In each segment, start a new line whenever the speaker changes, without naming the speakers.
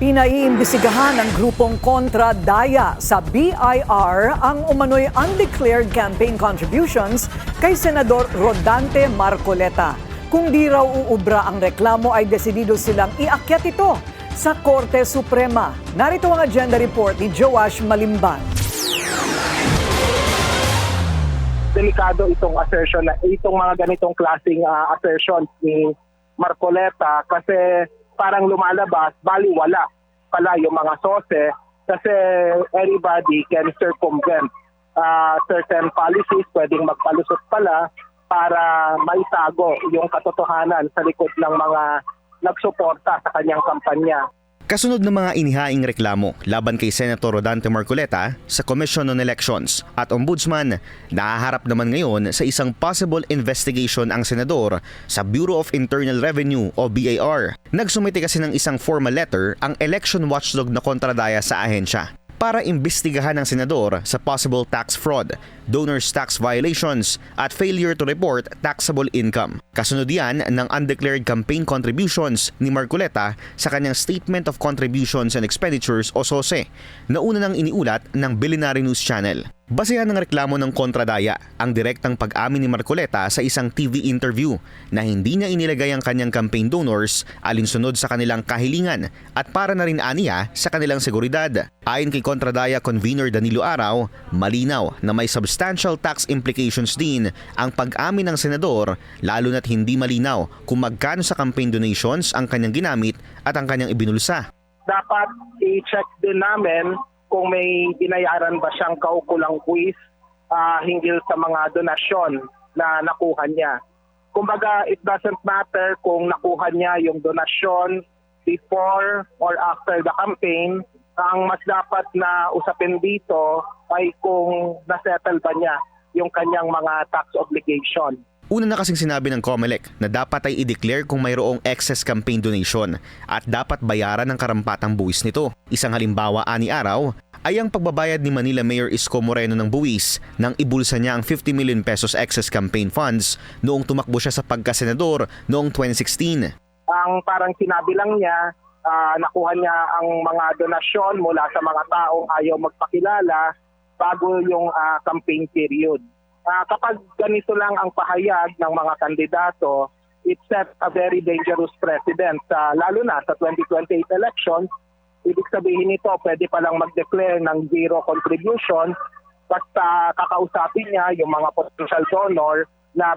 Pinaiimbestigahan ng grupong Kontra Daya sa BIR ang umano'y undeclared campaign contributions kay Senador Rodante Marcoleta. Kung di raw uubra ang reklamo ay desidido silang iakyat ito sa Korte Suprema. Narito ang agenda report ni Joash Malimban.
Delikado itong assertion, itong mga ganitong klaseng assertions ni Marcoleta kasi parang lumalabas, baliwala pala yung mga sose kasi anybody can circumvent certain policies, pwedeng magpalusot pala para maitago yung katotohanan sa likod ng mga nagsuporta sa kanyang kampanya.
Kasunod ng mga inihaing reklamo laban kay Senator Rodante Marcoleta sa Commission on Elections at Ombudsman, nahaharap naman ngayon sa isang possible investigation ang senador sa Bureau of Internal Revenue o BIR. Nagsumite kasi ng isang formal letter ang election watchdog na kontradaya sa ahensya para imbestigahan ng senador sa possible tax fraud, donors tax violations at failure to report taxable income. Kasunod yan ng undeclared campaign contributions ni Marcoleta sa kanyang Statement of Contributions and Expenditures o SOSE na una nang iniulat ng Billionaire News Channel. Basehan ng reklamo ng kontradaya ang direktang pag-amin ni Marcoleta sa isang TV interview na hindi niya inilagay ang kanyang campaign donors alinsunod sa kanilang kahilingan at para na rin aniya sa kanilang seguridad. Ayon kay kontradaya convener Danilo Araw, malinaw na may substantial tax implications din ang pag-amin ng senador lalo na't hindi malinaw kung magkano sa campaign donations ang kanyang ginamit at ang kanyang ibinulsa.
Dapat i-check din namin kung may binayaran ba siyang kaukulang buwis hinggil sa mga donasyon na nakuha niya. Kumbaga, it doesn't matter kung nakuha niya yung donasyon before or after the campaign. Ang mas dapat na usapin dito ay kung nasettle ba niya yung kanyang mga tax obligation.
Una na kasing sinabi ng COMELEC na dapat ay i-declare kung mayroong excess campaign donation at dapat bayaran ng karampatang buwis nito. Isang halimbawa ani Araw ay ang pagbabayad ni Manila Mayor Isko Moreno ng buwis nang ibulsa niya ang 50 million pesos excess campaign funds noong tumakbo siya sa pagkasenador noong 2016.
Ang parang sinabi lang niya, nakuha niya ang mga donasyon mula sa mga taong ayaw magpakilala bago yung campaign period. Kapag ganito lang ang pahayag ng mga kandidato, it sets a very dangerous precedent, lalo na sa 2028 elections. Ibig sabihin nito, pwede palang mag-declare ng zero contribution basta kakausapin niya yung mga potential donor na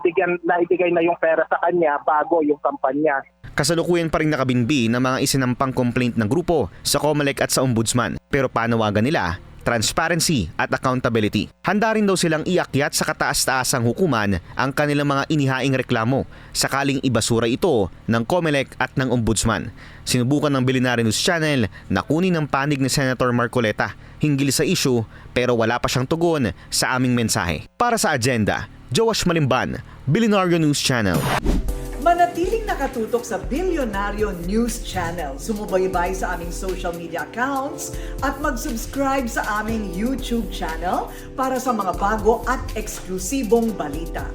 ibigay na yung pera sa kanya bago yung kampanya.
Kasalukuyan pa rin nakabinbi ng mga isinampang complaint ng grupo sa COMELEC at sa Ombudsman, pero panawagan nila transparency at accountability. Handa rin daw silang iakyat sa kataas-taasang hukuman ang kanilang mga inihaing reklamo sakaling ibasura ito ng COMELEC at ng Ombudsman. Sinubukan ng Billionaire News Channel na kunin ang panig ni Senator Marcoleta hinggil sa issue pero wala pa siyang tugon sa aming mensahe. Para sa agenda, Joash Malimban, Billionaire News Channel.
Manatiling nakatutok sa Billionaire News Channel. Sumubaybay sa aming social media accounts at mag-subscribe sa aming YouTube channel para sa mga bago at eksklusibong balita.